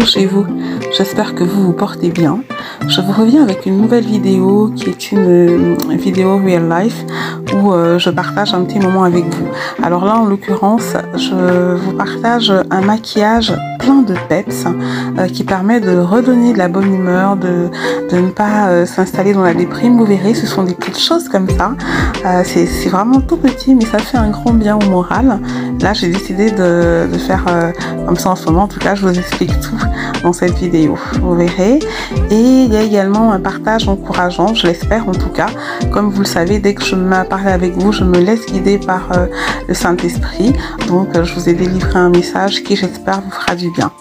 chez vous, j'espère que vous vous portez bien. Je vous reviens avec une nouvelle vidéo qui est une vidéo real life où je partage un petit moment avec vous. Alors là en l'occurrence je vous partage un maquillage plein de peps qui permet de redonner de la bonne humeur, de ne pas s'installer dans la déprime. Vous verrez, ce sont des petites choses comme ça, c'est vraiment tout petit mais ça fait un grand bien au moral. Là j'ai décidé de faire comme ça en ce moment. En tout cas je vous explique tout dans cette vidéo, vous verrez. Et il y a également un partage encourageant, je l'espère en tout cas. Comme vous le savez, dès que je me parle avec vous, je me laisse guider par le Saint-Esprit. Donc je vous ai délivré un message qui j'espère vous fera du bien.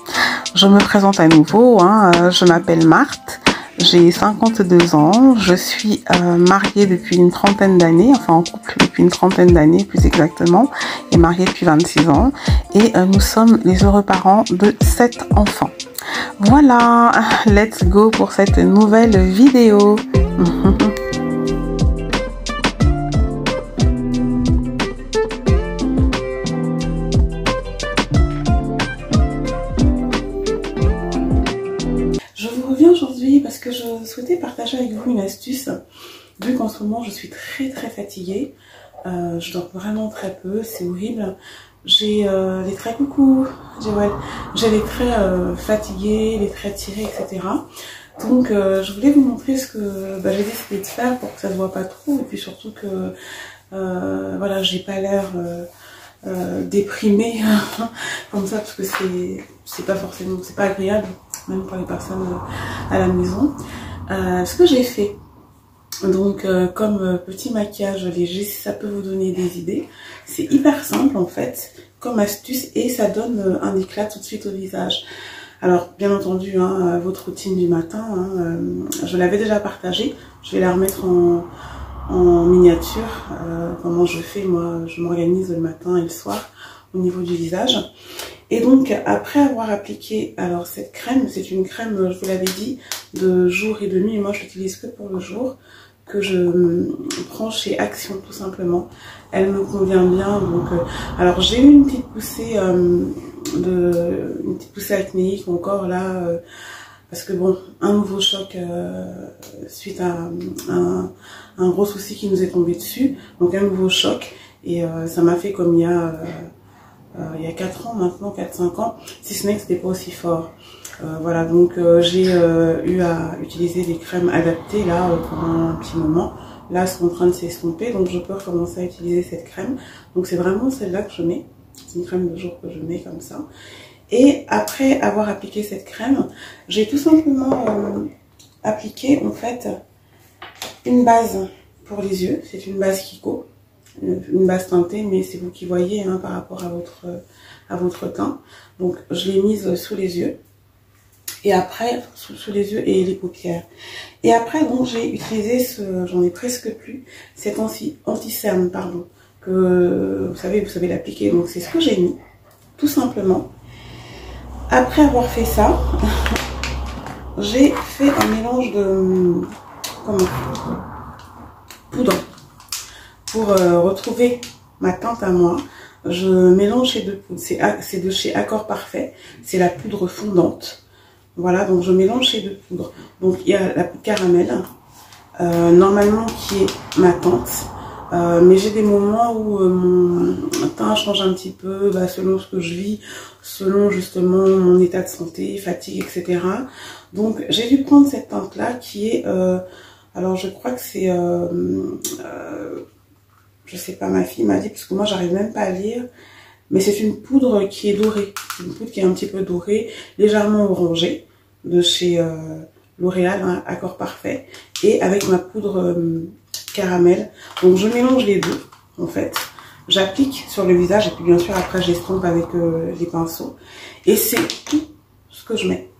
Je me présente à nouveau, je m'appelle Marthe. J'ai 52 ans, je suis mariée depuis une trentaine d'années, enfin en couple depuis une trentaine d'années plus exactement, et mariée depuis 26 ans. Et nous sommes les heureux parents de 7 enfants. Voilà, let's go pour cette nouvelle vidéo. Je vous reviens aujourd'hui parce que je souhaitais partager avec vous une astuce, vu qu'en ce moment je suis très fatiguée. Je dors vraiment très peu, c'est horrible. J'ai les traits coucou, j'ai les traits fatigués, les traits tirés, etc. Donc je voulais vous montrer ce que j'ai décidé de faire pour que ça se voit pas trop, et puis surtout que voilà, j'ai pas l'air déprimée comme ça, parce que c'est pas forcément, c'est pas agréable même pour les personnes à la maison. Ce que j'ai fait, donc comme petit maquillage léger, si ça peut vous donner des idées, c'est hyper simple en fait comme astuce, et ça donne un éclat tout de suite au visage. Alors bien entendu, votre routine du matin, je l'avais déjà partagée, je vais la remettre en miniature, comment je fais, moi je m'organise le matin et le soir au niveau du visage. Et donc après avoir appliqué, alors cette crème, c'est une crème, je vous l'avais dit, de jour et de nuit, et moi je l'utilise que pour le jour, que je prends chez Action tout simplement. Elle me convient bien. Donc alors j'ai eu une petite poussée acnéique encore là, parce que bon, un nouveau choc suite à un gros souci qui nous est tombé dessus, donc un nouveau choc, et ça m'a fait comme il y a 4 ans maintenant, 4-5 ans, si ce n'est que c'était pas aussi fort. Voilà, donc j'ai eu à utiliser des crèmes adaptées là pendant un petit moment. Là, c'est en train de s'estomper, donc je peux recommencer à utiliser cette crème. Donc c'est vraiment celle-là que je mets. C'est une crème de jour que je mets comme ça. Et après avoir appliqué cette crème, j'ai tout simplement appliqué en fait une base pour les yeux. C'est une base Kiko, une base teintée, mais c'est vous qui voyez par rapport à votre teint. Donc je l'ai mise sous les yeux. Et après, sous les yeux et les paupières. Et après, donc, j'ai utilisé j'en ai presque plus, cet anti-cerne, pardon, que vous savez l'appliquer. Donc, c'est ce que j'ai mis, tout simplement. Après avoir fait ça, j'ai fait un mélange de, poudre, pour retrouver ma teinte à moi. Je mélange ces deux poudres, c'est de chez Accord Parfait, c'est la poudre fondante. Voilà, donc je mélange ces deux poudres. Donc il y a la poudre caramel, normalement qui est matante, mais j'ai des moments où mon teint change un petit peu, selon ce que je vis, selon justement mon état de santé, fatigue, etc. Donc j'ai dû prendre cette teinte là qui est, alors je crois que c'est, je sais pas, ma fille m'a dit, parce que moi j'arrive même pas à lire. Mais c'est une poudre qui est dorée, une poudre qui est un petit peu dorée, légèrement orangée, de chez L'Oréal, Accord Parfait, et avec ma poudre caramel. Donc je mélange les deux, en fait. J'applique sur le visage, et puis bien sûr après j'estompe avec les pinceaux. Et c'est tout ce que je mets.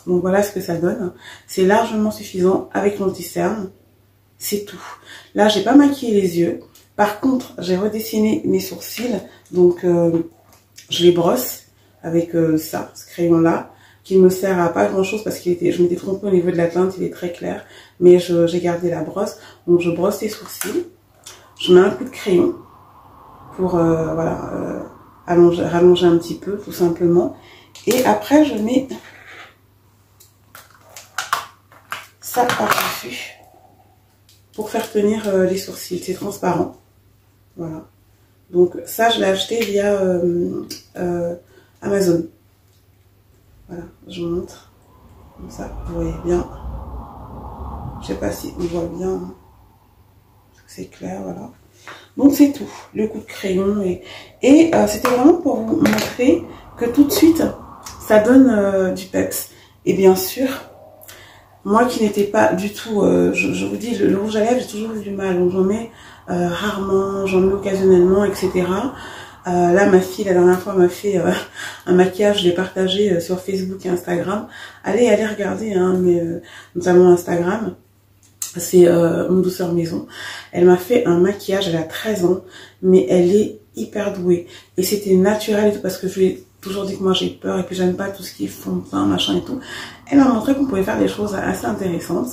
Donc voilà ce que ça donne. C'est largement suffisant avec l'anti-cerne. C'est tout. Là, j'ai pas maquillé les yeux. Par contre, j'ai redessiné mes sourcils, donc je les brosse avec ce crayon-là, qui me sert à pas grand-chose parce que je m'étais trompée au niveau de la teinte, il est très clair, mais j'ai gardé la brosse. Donc je brosse les sourcils, je mets un coup de crayon pour rallonger un petit peu, tout simplement. Et après, je mets ça par-dessus pour faire tenir les sourcils. C'est transparent. Voilà. Donc ça, je l'ai acheté via Amazon. Voilà, je vous montre. Comme ça, vous voyez bien. Je sais pas si on voit bien. C'est clair, voilà. Donc c'est tout. Le coup de crayon. Et c'était vraiment pour vous montrer que tout de suite, ça donne du peps. Et bien sûr, moi qui n'étais pas du tout... je vous dis, le rouge à lèvres, j'ai toujours eu du mal. Donc j'en mets rarement, j'en mets occasionnellement, etc. Là, ma fille, la dernière fois, m'a fait un maquillage, je l'ai partagé sur Facebook et Instagram. Allez regarder, hein, notamment Instagram. C'est Mon Douceur Maison. Elle m'a fait un maquillage, elle a 13 ans, mais elle est hyper douée. Et c'était naturel et tout, parce que je lui ai toujours dit que moi j'ai peur et que j'aime pas tout ce qui est fond de teint, machin et tout. Elle m'a montré qu'on pouvait faire des choses assez intéressantes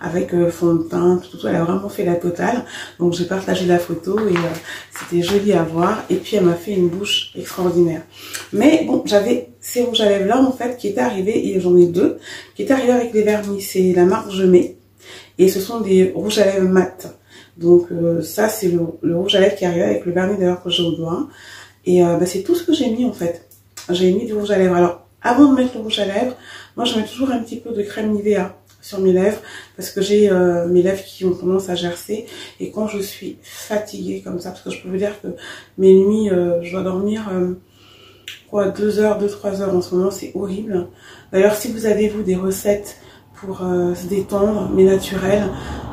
avec fond de teint, tout. Elle a vraiment fait la totale. Donc j'ai partagé la photo et c'était joli à voir. Et puis elle m'a fait une bouche extraordinaire. Mais bon, j'avais ces rouges à lèvres là en fait qui étaient arrivés, et j'en ai deux, qui étaient arrivés avec des vernis. C'est la marque Je Mets. Et ce sont des rouges à lèvres mat. Donc ça c'est le rouge à lèvres qui arrive avec le vernis d'ailleurs que j'ai au doigt. Et c'est tout ce que j'ai mis en fait. J'ai mis du rouge à lèvres. Alors avant de mettre le rouge à lèvres, moi je mets toujours un petit peu de crème Nivea sur mes lèvres. Parce que j'ai mes lèvres qui ont tendance à gercer. Et quand je suis fatiguée comme ça, parce que je peux vous dire que mes nuits, je dois dormir... 2 heures, 2-3 heures en ce moment, c'est horrible. D'ailleurs, si vous avez vous des recettes pour se détendre, mais naturelles,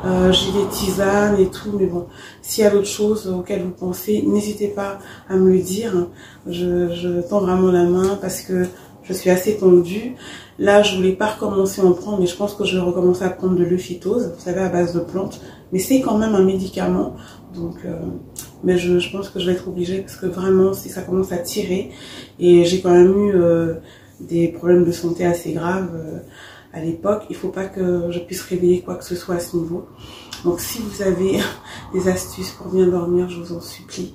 j'ai des tisanes et tout, mais bon, s'il y a d'autres choses auxquelles vous pensez, n'hésitez pas à me le dire. Je tends vraiment la main parce que je suis assez tendue. Là, je voulais pas recommencer à en prendre, mais je pense que je vais recommencer à prendre de l'euphytose, vous savez, à base de plantes. Mais c'est quand même un médicament, donc... mais je pense que je vais être obligée parce que vraiment, si ça commence à tirer, et j'ai quand même eu des problèmes de santé assez graves à l'époque, il faut pas que je puisse réveiller quoi que ce soit à ce niveau. Donc si vous avez des astuces pour bien dormir, je vous en supplie,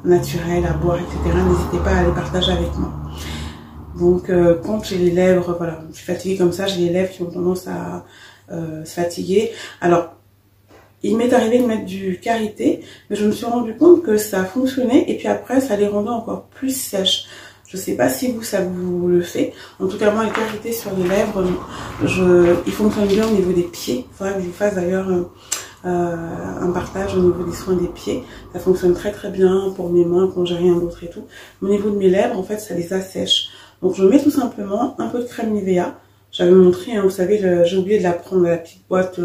naturelles, à boire, etc., n'hésitez pas à les partager avec moi. Donc quand j'ai les lèvres, voilà, je suis fatiguée comme ça, j'ai les lèvres qui ont tendance à se fatiguer. Alors, il m'est arrivé de mettre du karité, mais je me suis rendu compte que ça fonctionnait et puis après ça les rendait encore plus sèches. Je sais pas si vous, ça vous le fait. En tout cas, moi, le karité sur les lèvres, il fonctionne bien au niveau des pieds. Il faudra que je vous fasse d'ailleurs un partage au niveau des soins des pieds. Ça fonctionne très très bien pour mes mains quand j'ai rien d'autre et tout. Mais au niveau de mes lèvres, en fait, ça les assèche. Donc je mets tout simplement un peu de crème Nivea. J'avais montré, hein, vous savez, j'ai oublié de la prendre, la petite boîte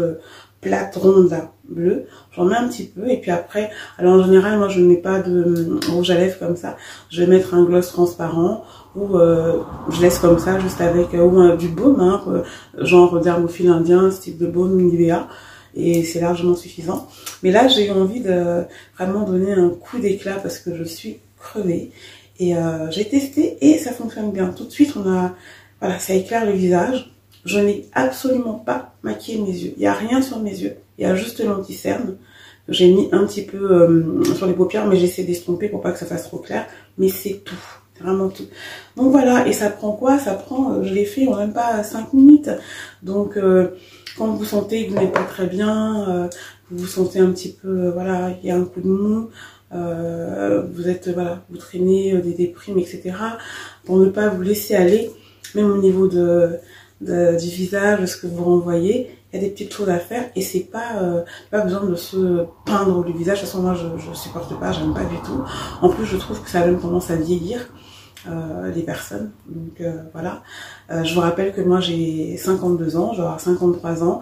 plate, ronde, là, bleue. J'en mets un petit peu et puis après, alors en général, moi je ne mets pas de rouge à lèvres comme ça. Je vais mettre un gloss transparent ou je laisse comme ça, juste avec du baume, hein, genre Dermophile indien, ce type de baume Nivea. Et c'est largement suffisant. Mais là, j'ai eu envie de vraiment donner un coup d'éclat parce que je suis crevée. Et j'ai testé et ça fonctionne bien. Tout de suite, voilà, ça éclaire le visage. Je n'ai absolument pas maquillé mes yeux. Il n'y a rien sur mes yeux. Il y a juste l'anti-cerne. J'ai mis un petit peu sur les paupières, mais j'essaie d'estomper pour pas que ça fasse trop clair. Mais c'est tout. C'est vraiment tout. Donc voilà. Et ça prend quoi? Ça prend, je l'ai fait en même pas 5 minutes. Donc quand vous sentez que vous n'êtes pas très bien, vous vous sentez un petit peu, voilà, il y a un coup de mou. Vous êtes, voilà, vous traînez des déprimes, etc. Pour ne pas vous laisser aller, même au niveau du visage, ce que vous renvoyez, il y a des petites choses à faire et c'est pas besoin de se peindre le visage. De toute façon, moi je supporte pas, j'aime pas du tout. En plus, je trouve que ça a même tendance à vieillir les personnes. Donc voilà. Je vous rappelle que moi j'ai 52 ans, je vais avoir 53 ans.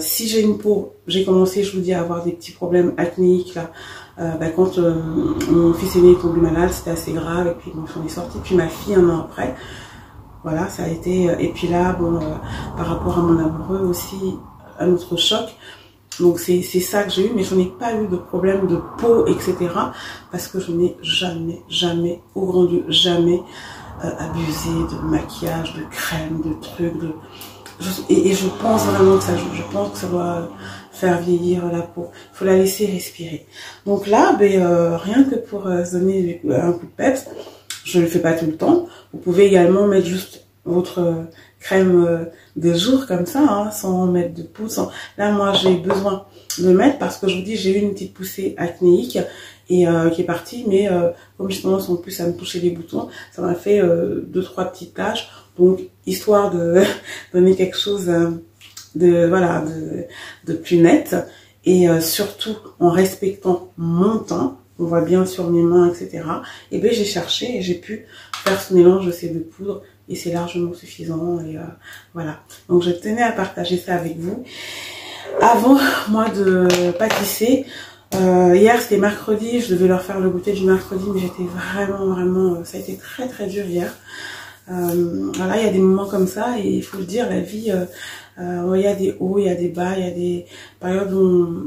Si j'ai une peau, j'ai commencé, je vous dis, à avoir des petits problèmes acnéiques là. Quand mon fils aîné est tombé malade, c'était assez grave et puis bon, j'en ai sorti. Puis ma fille un an après, voilà, ça a été. Et puis là, bon, par rapport à mon amoureux aussi, un autre choc. Donc c'est ça que j'ai eu, mais je n'ai pas eu de problème de peau, etc. Parce que je n'ai jamais, au grand Dieu, jamais abusé de maquillage, de crème, de trucs, et je pense vraiment que ça joue. Je pense que ça doit faire vieillir la peau. Il faut la laisser respirer. Donc là, rien que pour se donner un coup de peps, je ne le fais pas tout le temps. Vous pouvez également mettre juste votre crème de jour comme ça, hein, sans mettre de poudre. Là, moi, j'ai besoin de mettre parce que je vous dis, j'ai eu une petite poussée acnéique et qui est partie, mais comme j'ai tendance en plus à me toucher les boutons, ça m'a fait 2-3 petites taches. Donc, histoire de donner quelque chose de plus net et surtout en respectant mon teint, on voit bien sur mes mains, etc. Et bien, j'ai cherché et j'ai pu faire ce mélange de ces deux poudres et c'est largement suffisant. Et voilà. Donc, je tenais à partager ça avec vous. Avant, moi, de pâtisser, hier, c'était mercredi, je devais leur faire le goûter du mercredi, mais j'étais vraiment, ça a été très dur hier. Voilà, il y a des moments comme ça et il faut le dire, la vie, il y a des hauts, il y a des bas, il y a des périodes où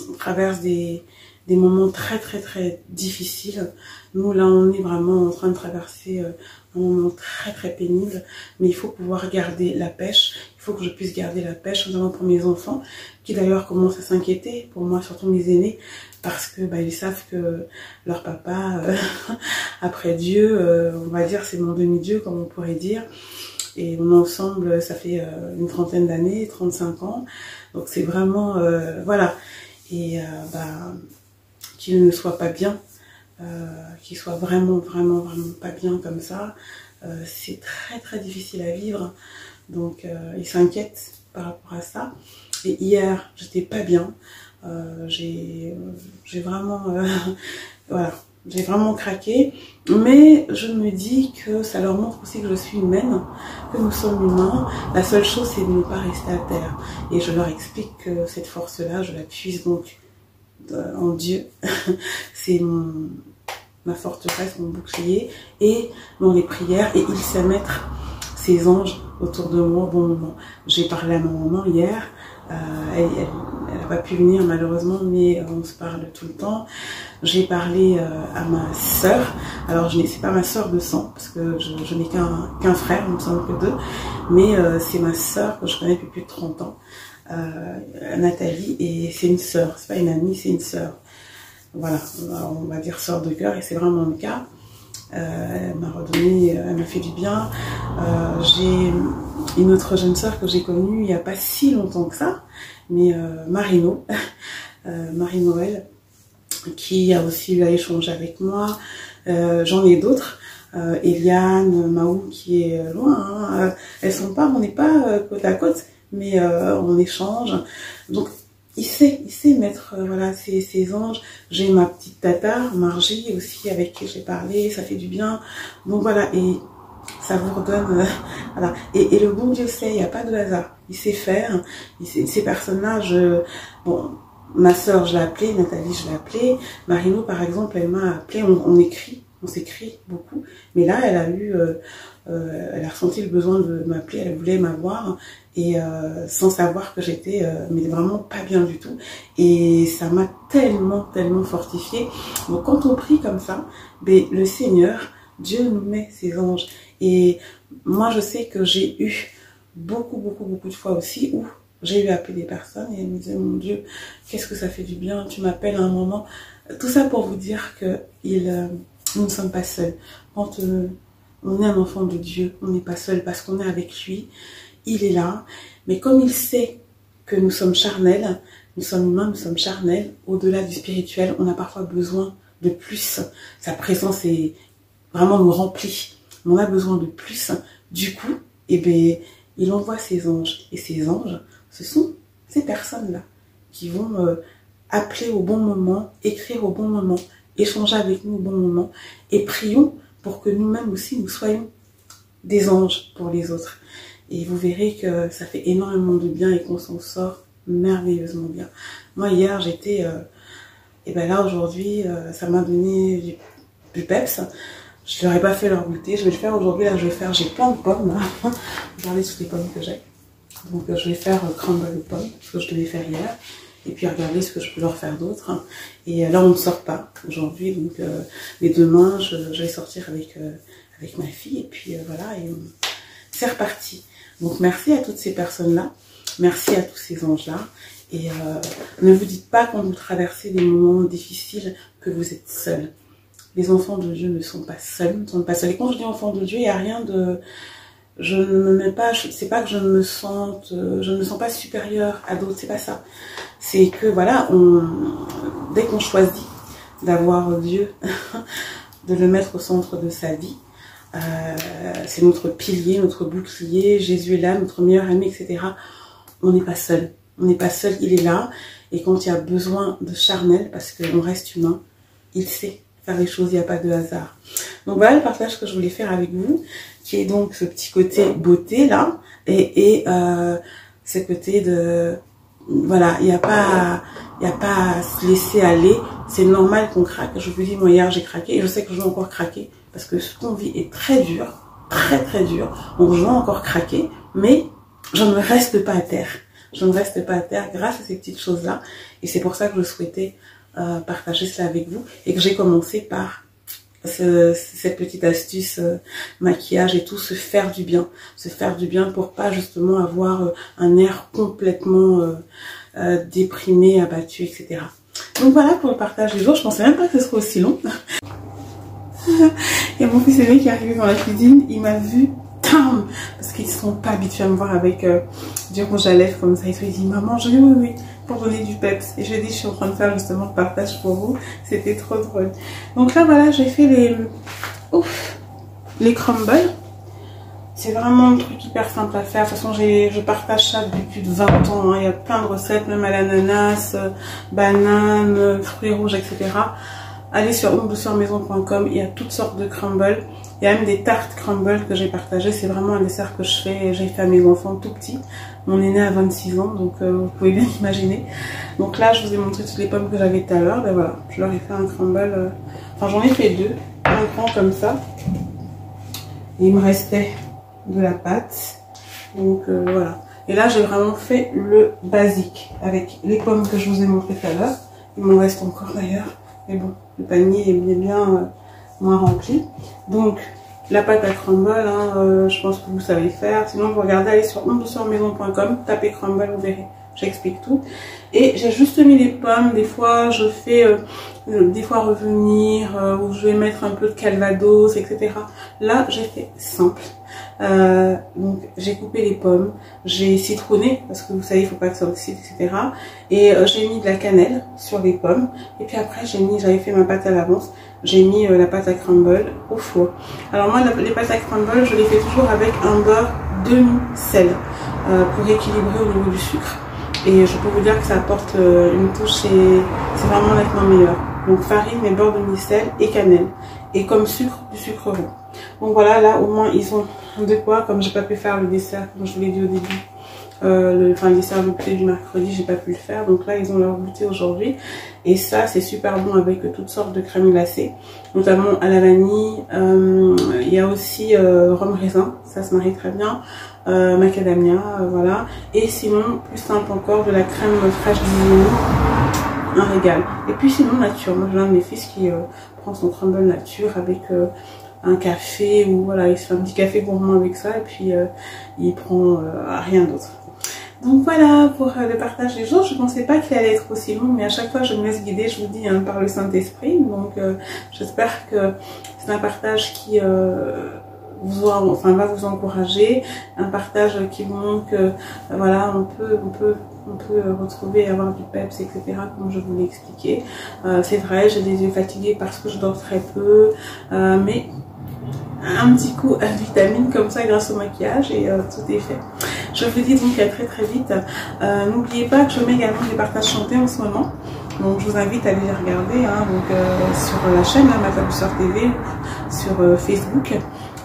on traverse des moments très difficiles. Nous, là, on est vraiment en train de traverser un moment très pénible, mais il faut pouvoir garder la pêche. Il faut que je puisse garder la pêche, notamment pour mes enfants, qui d'ailleurs commencent à s'inquiéter, pour moi, surtout mes aînés, parce que ils savent que leur papa, après Dieu, on va dire, c'est mon demi-dieu, comme on pourrait dire. Et on est ensemble, ça fait une trentaine d'années, 35 ans. Donc c'est vraiment, voilà. Et qu'il ne soit pas bien, qu'il soit vraiment pas bien comme ça. C'est très difficile à vivre. Donc il s'inquiète par rapport à ça. Et hier, j'étais pas bien. J'ai vraiment, voilà. J'ai vraiment craqué, mais je me dis que ça leur montre aussi que je suis humaine, que nous sommes humains. La seule chose, c'est de ne pas rester à terre. Et je leur explique que cette force-là, je la puise donc en Dieu. C'est ma forteresse, mon bouclier, et dans les prières. Et il sait mettre ses anges autour de moi au bon moment. J'ai parlé à ma maman hier. Elle n'a pas pu venir malheureusement, mais on se parle tout le temps. J'ai parlé à ma sœur. Alors c'est pas ma sœur de sang parce que je n'ai qu'un frère, il me semble que deux, mais c'est ma sœur que je connais depuis plus de 30 ans, Nathalie, et c'est une sœur, c'est pas une amie, c'est une sœur. Voilà, on va dire sœur de cœur, et c'est vraiment le cas. Elle m'a redonné, elle m'a fait du bien. J'ai une autre jeune sœur que j'ai connue il n'y a pas si longtemps que ça, mais Marino, Marie-Noël, qui a aussi eu à échanger avec moi. J'en ai d'autres. Eliane, Maou, qui est loin. Hein. Elles sont pas, on n'est pas côte à côte, mais on échange. Donc, il sait mettre voilà ses anges. J'ai ma petite tata, Margie, aussi, avec qui j'ai parlé, ça fait du bien. Donc voilà, et ça vous redonne... voilà. Et le bon Dieu sait, il n'y a pas de hasard. Il sait faire. Ces personnes-là, bon, ma soeur, je l'ai appelée, Nathalie, je l'ai appelée. Marino, par exemple, elle m'a appelée, on s'écrit beaucoup. Mais là, elle a eu... elle a ressenti le besoin de m'appeler, elle voulait m'avoir, et sans savoir que j'étais mais vraiment pas bien du tout, et ça m'a tellement fortifiée. Donc quand on prie comme ça, le Seigneur, Dieu nous met ses anges. Et moi je sais que j'ai eu beaucoup de fois aussi où j'ai eu à appeler des personnes et elles me disaient, mon Dieu, qu'est-ce que ça fait du bien, tu m'appelles à un moment. Tout ça pour vous dire que nous ne sommes pas seuls. Quand on est un enfant de Dieu, on n'est pas seul parce qu'on est avec lui, il est là. Mais comme il sait que nous sommes charnels, nous sommes humains, nous sommes charnels, au-delà du spirituel, on a parfois besoin de plus. Sa présence est vraiment nous remplit. On a besoin de plus. Du coup, il envoie ses anges. Et ces anges, ce sont ces personnes-là qui vont appeler au bon moment, écrire au bon moment, échanger avec nous au bon moment. Et prions pour que nous-mêmes aussi, nous soyons des anges pour les autres. Et vous verrez que ça fait énormément de bien et qu'on s'en sort merveilleusement bien. Moi, hier, j'étais... et là, aujourd'hui, ça m'a donné du peps. Je ne leur ai pas fait leur goûter. Je vais le faire aujourd'hui. Là, j'ai plein de pommes. Là. Regardez toutes les pommes que j'ai. Donc, je vais faire crumble de pommes, ce que je devais faire hier. Et puis, regardez ce que je peux leur faire d'autre. Et là, on ne sort pas aujourd'hui. Donc, mais demain, je vais sortir avec ma fille. Et puis, voilà. Et c'est reparti. Donc, merci à toutes ces personnes-là. Merci à tous ces anges-là. Et ne vous dites pas quand vous traversez des moments difficiles que vous êtes seuls. Les enfants de Dieu ne sont pas seuls. Ne sont pas seuls. Et quand je dis enfants de Dieu, il n'y a rien de... je ne me mets pas, c'est pas que je me sens pas supérieure à d'autres, c'est pas ça. C'est que voilà, dès qu'on choisit d'avoir Dieu, de le mettre au centre de sa vie, c'est notre pilier, notre bouclier, Jésus est là, notre meilleur ami, etc. On n'est pas seul. On n'est pas seul, il est là. Et quand il y a besoin de charnel, parce qu'on reste humain, il sait faire les choses, il n'y a pas de hasard. Donc voilà le partage que je voulais faire avec vous, qui est donc ce petit côté beauté là, et ce côté de... Voilà, il n'y a pas à se laisser aller. C'est normal qu'on craque. Je vous dis, moi hier j'ai craqué, et je sais que je vais encore craquer, parce que ce qu'on vit est très dur, très dur. Donc je vais encore craquer, mais je ne reste pas à terre. Je ne reste pas à terre grâce à ces petites choses-là. Et c'est pour ça que je souhaitais partager cela avec vous. Et que j'ai commencé par cette petite astuce maquillage et tout, se faire du bien. Se faire du bien pour pas justement avoir un air complètement déprimé, abattu, etc. Donc voilà pour le partage du jour. Je pensais même pas que ce serait aussi long. Il y a mon fils aîné qui est arrivé dans la cuisine. Il m'a vu. Parce qu'ils ne sont pas habitués à me voir avec du rouge à lèvres comme ça. Ils se disent, maman, je dis oui, pour donner du peps. Et je lui ai dit, je suis en train de faire justement le partage pour vous. C'était trop drôle. Donc là, voilà, j'ai fait les crumbles. C'est vraiment un truc hyper simple à faire. De toute façon, je partage ça depuis plus de 20 ans. Hein. Il y a plein de recettes, même à l'ananas, banane, fruits rouges, etc. Allez sur onedouceurmaison.com, il y a toutes sortes de crumbles. Il y a même des tartes crumbles que j'ai partagées. C'est vraiment un dessert que je fais. J'ai fait à mes enfants tout petits. Mon aîné a 26 ans, donc vous pouvez bien imaginer. Donc là, je vous ai montré toutes les pommes que j'avais tout à l'heure. Ben voilà, je leur ai fait un crumble. Enfin, j'en ai fait deux. Un grand comme ça. Et il me restait de la pâte. Donc voilà. Et là, j'ai vraiment fait le basique avec les pommes que je vous ai montré tout à l'heure. Il m'en reste encore d'ailleurs. Mais bon, le panier est bien moins rempli. Donc, la pâte à crumble, hein, je pense que vous savez faire. Sinon, vous regardez, allez sur onedouceurmaison.com, tapez crumble, vous verrez. J'explique tout. Et j'ai juste mis les pommes. Des fois, je fais des fois revenir, où je vais mettre un peu de calvados, etc. Là, j'ai fait simple. Donc, j'ai coupé les pommes. J'ai citronné, parce que vous savez, il ne faut pas que ça oxyde, etc. Et j'ai mis de la cannelle sur les pommes. Et puis après, j'avais fait ma pâte à l'avance. J'ai mis la pâte à crumble au four. Alors moi, les pâtes à crumble, je les fais toujours avec un beurre demi-sel pour équilibrer au niveau du sucre. Et je peux vous dire que ça apporte une touche, c'est vraiment nettement meilleur. Donc farine, mais beurre demi-sel et cannelle. Et comme sucre, du sucre roux. Donc voilà, là au moins ils ont de quoi, comme j'ai pas pu faire le dessert, comme je vous l'ai dit au début. Le dessert de goûter du mercredi, j'ai pas pu le faire. Donc là, ils ont leur goûter aujourd'hui. Et ça, c'est super bon avec toutes sortes de crèmes glacées, notamment à la vanille. Il y a aussi rhum raisin, ça se marie très bien. Macadamia, voilà. Et sinon, plus simple encore, de la crème fraîche d'Isigny. Un régal. Et puis sinon, nature. Moi, j'ai un de mes fils qui prend son crumble nature avec un café, ou voilà, il se fait un petit café gourmand avec ça. Et puis, il prend rien d'autre. Donc voilà pour le partage des jours. Je ne pensais pas qu'il allait être aussi long, mais à chaque fois je me laisse guider, je vous dis, hein, par le Saint-Esprit. Donc j'espère que c'est un partage qui va vous encourager, un partage qui vous montre que voilà, on peut retrouver et avoir du peps, etc. comme je vous l'ai expliqué. C'est vrai, j'ai des yeux fatigués parce que je dors très peu, mais un petit coup à vitamine comme ça grâce au maquillage et tout est fait. Je vous dis donc à très très vite. N'oubliez pas que je mets également des partages chantés en ce moment. Donc je vous invite à aller les regarder, hein, sur la chaîne Ma Douceur TV, sur Facebook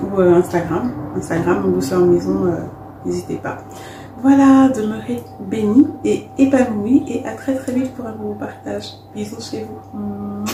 ou Instagram, Douceur Maison, n'hésitez pas. Voilà, demeurez bénis et épanouis et à très très vite pour un nouveau partage. Bisous chez vous.